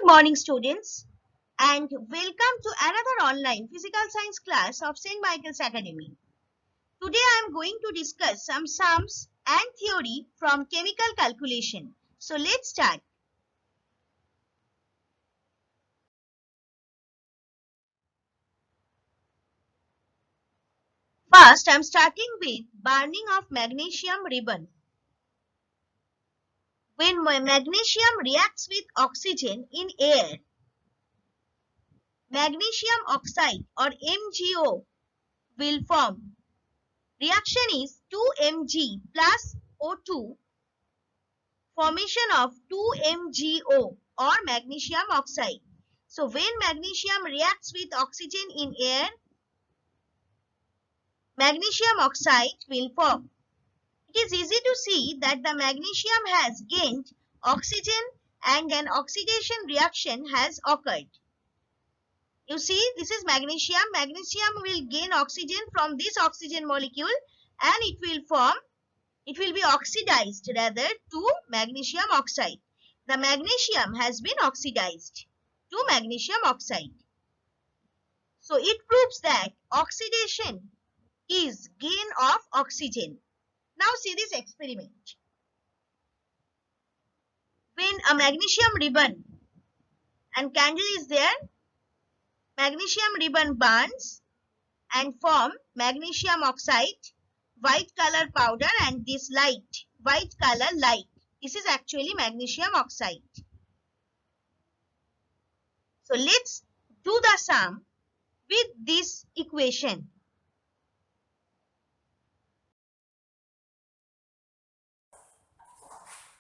Good morning, students, and welcome to another online physical science class of St. Michael's Academy. Today I am going to discuss some sums and theory from chemical calculation. So let's start. First, I am starting with burning of magnesium ribbon. When magnesium reacts with oxygen in air, magnesium oxide or MgO will form. Reaction is 2Mg plus O2, formation of 2MgO or magnesium oxide. So when magnesium reacts with oxygen in air, magnesium oxide will form. It is easy to see that the magnesium has gained oxygen and an oxidation reaction has occurred. You see, this is magnesium. Magnesium will gain oxygen from this oxygen molecule and it will be oxidized rather to magnesium oxide. The magnesium has been oxidized to magnesium oxide. So it proves that oxidation is gain of oxygen. Now see this experiment. When a magnesium ribbon and candle is there, magnesium ribbon burns and form magnesium oxide, white color powder, and this light, white color light. This is actually magnesium oxide. So let's do the sum with this equation.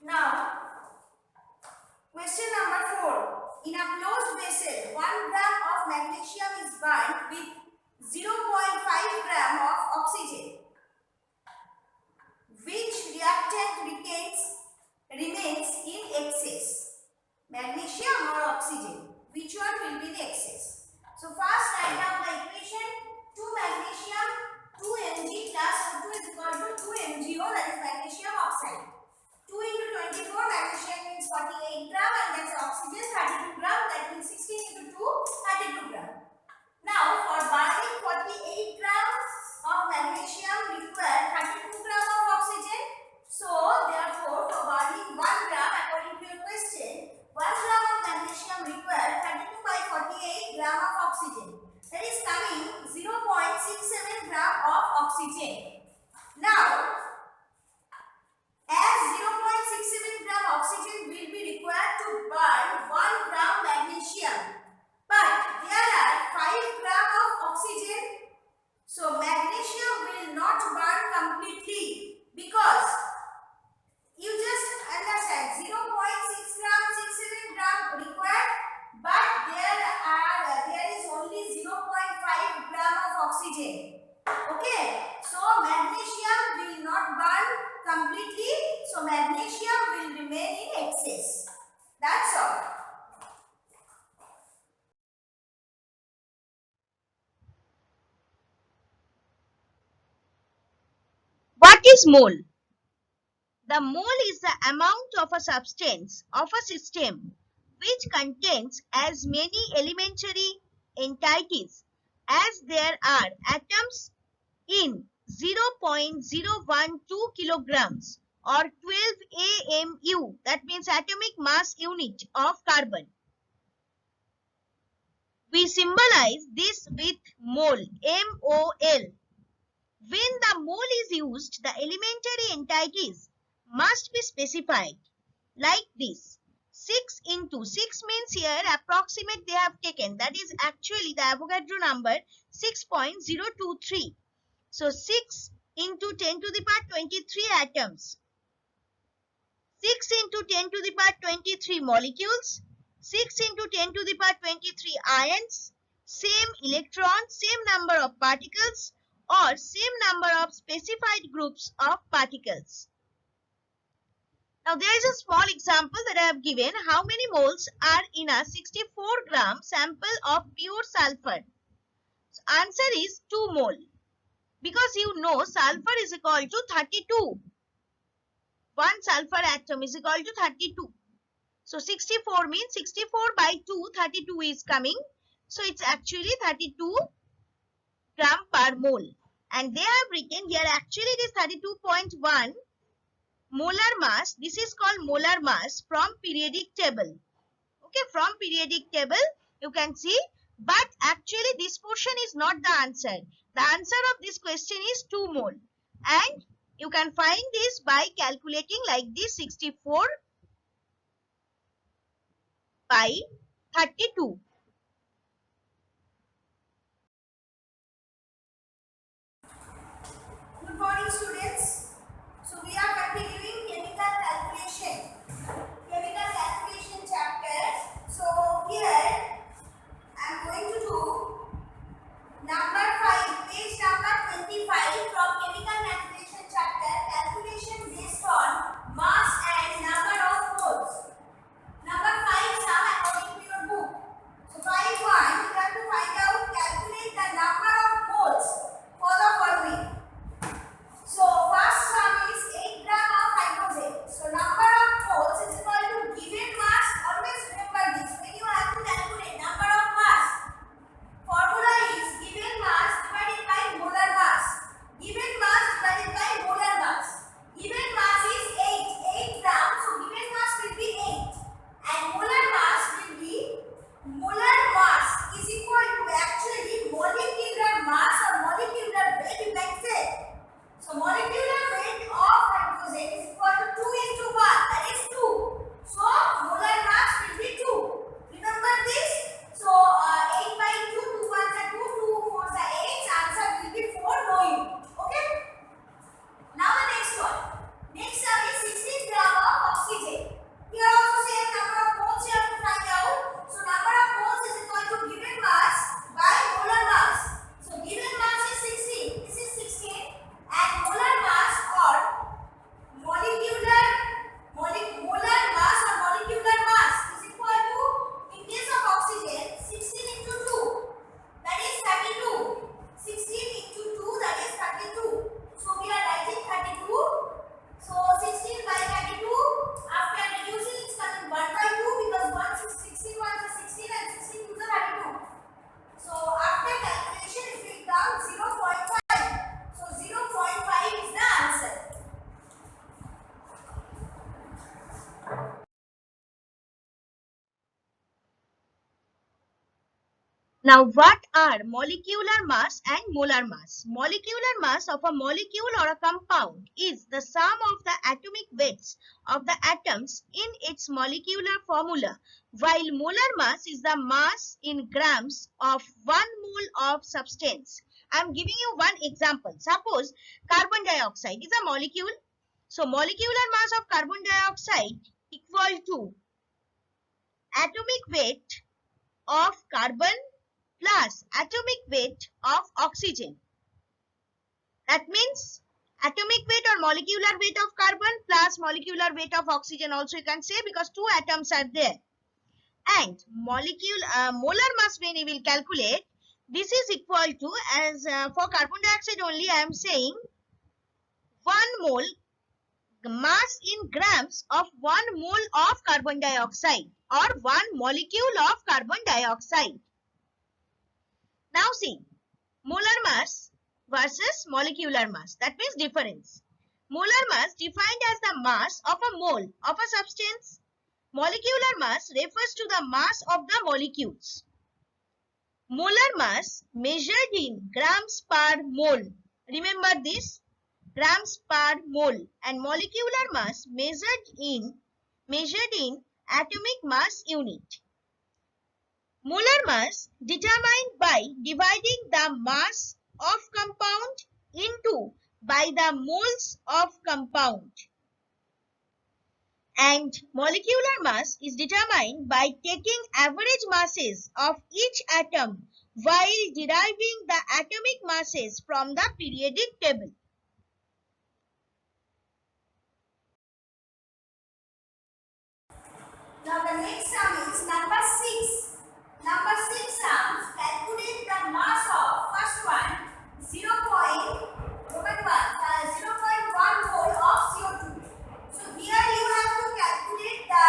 Now, question number 4. In a closed vessel, 1 gram of magnesium is burned with 0.5 gram of oxygen. Which reactant remains in excess? Magnesium or oxygen? Which one will be the excess? So first write down the equation. 2 magnesium 2 Mg plus O2 is equal to 2 MgO, that is magnesium oxide. 2 into 24, magnesium means 48 gram, and that's oxygen 32 gram, that means 16 into 2, 32 gram. Now for burning 48 grams of magnesium require 32 gram of oxygen. So therefore for burning 1 gram, according to your question, 1 gram of magnesium require 32 by 48 gram of oxygen. That is coming 0.67 gram of oxygen. Now as 0.67 gram oxygen will be required to burn 1 gram magnesium, but there are 5 gram of oxygen, so magnesium will not burn completely because you just understand 0.6 gram 67 gram required, but there is only 0.5 gram of oxygen. Okay, so magnesium will not burn completely, so magnesium will remain in excess. That's all. What is mole? The mole is the amount of a substance of a system which contains as many elementary entities as there are atoms in 0.012 kilograms or 12 AMU, that means atomic mass unit of carbon. We symbolize this with mole, MOL. When the mole is used, the elementary entities must be specified like this. 6 into 6 means here approximate they have taken, that is actually the Avogadro number 6.023. So 6 into 10 to the power 23 atoms, 6 into 10 to the power 23 molecules, 6 into 10 to the power 23 ions, same electron, same number of particles or same number of specified groups of particles. Now there is a small example that I have given. How many moles are in a 64 gram sample of pure sulfur? So answer is 2 mole. Because you know sulfur is equal to 32. One sulfur atom is equal to 32. So 64 means 64 by 2, 32 is coming. So it's actually 32 gram per mole. And they have written here actually it is 32.1 molar mass. This is called molar mass from periodic table. Okay, from periodic table you can see, but actually this portion is not the answer. The answer of this question is 2 mole, and you can find this by calculating like this: 64 by 32. Good morning, students. So we are continuing chemical calculation. Chemical calculation chapter. So here I am going to do number 5, page number 25 from chemical calculation chapter. Calculation based on mass and number of moles. Number 5 sum according to your book. So 5.1 you have to find out, calculate the number of moles for the following. So first sum is 8 gram of hydrogen. So number of moles is equal to given mass. Always remember this when you have to calculate number of mass. Formula is given mass divided by molar mass. Given mass divided by molar mass. Given mass is 8 grams. So given mass will be 8. And molar mass will be, molar mass is equal to actually molecular mass or molecular weight, you can say. So molecular weight of hydrogen is equal to 2 into 1, that is 2. So molar mass will be 2. Remember this? So 8 by 2, 2 ones are 2, 2 fours are 8. Answer will be 4, no unit. Okay? Now the next one. Next sum is 16 gram of oxygen. Here also same number of moles you have to find out. So number of moles is equal to given mass by molar mass. So given mass is 16. This is 16. And molar mass or molecular mass or molecular mass is equal to, in case of oxygen, 16 into 2, that is 32. 16 into 2, that is 32. So we are writing 32. So 16 by 32, after reducing it's coming 1 by 2 because 16 ones are 16 and 16 twos are 32. So after calculation it will come 0.5. So 0.5 is the answer. Now, what are molecular mass and molar mass? Molecular mass of a molecule or a compound is the sum of the atomic weights of the atoms in its molecular formula, while molar mass is the mass in grams of 1 mole of substance. I am giving you one example. Suppose carbon dioxide is a molecule. So, molecular mass of carbon dioxide equal to atomic weight of carbon plus atomic weight of oxygen. That means atomic weight or molecular weight of carbon plus molecular weight of oxygen also you can say, because 2 atoms are there. And molar mass when you will calculate, this is equal to, as for carbon dioxide only I am saying, 1 mole mass in grams of 1 mole of carbon dioxide or 1 molecule of carbon dioxide. Now see, molar mass versus molecular mass, that means difference. Molar mass defined as the mass of a mole of a substance. Molecular mass refers to the mass of the molecules. Molar mass measured in grams per mole. Remember this, grams per mole, and molecular mass measured in atomic mass unit. Molar mass determined by dividing the mass of compound into by the moles of compound. And molecular mass is determined by taking average masses of each atom while deriving the atomic masses from the periodic table. Now the next sum is number 6. Number 6 sums calculate the mass of first one 0.1 mole of CO2. So here you have to calculate the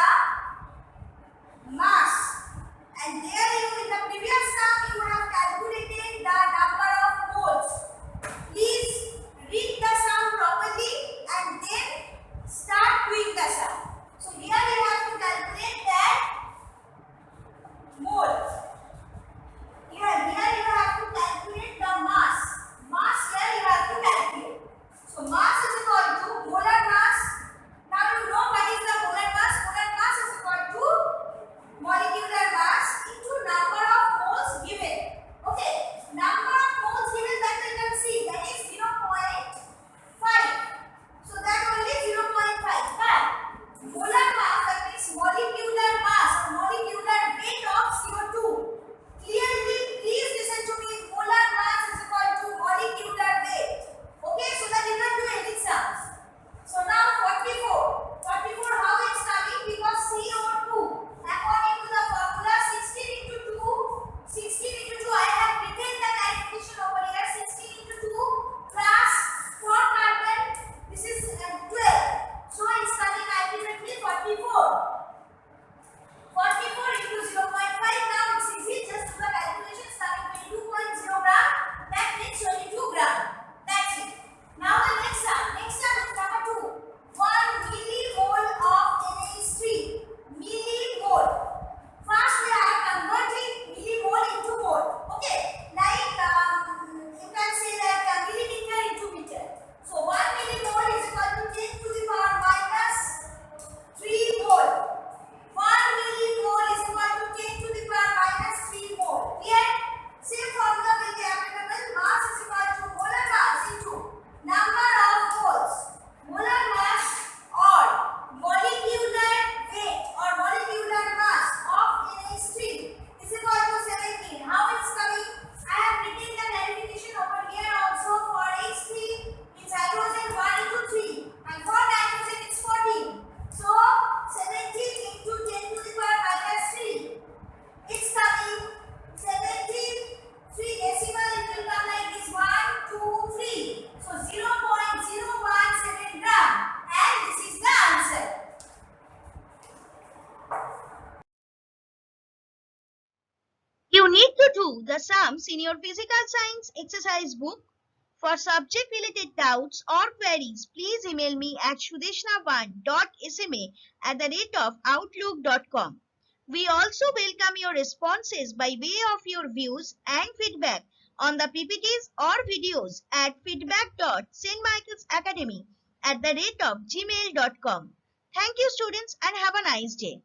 through the sums in your physical science exercise book. For subject-related doubts or queries, please email me at sudeshna1.sma@outlook.com. We also welcome your responses by way of your views and feedback on the PPTs or videos at feedback.stmichaelsacademy@gmail.com. Thank you, students, and have a nice day.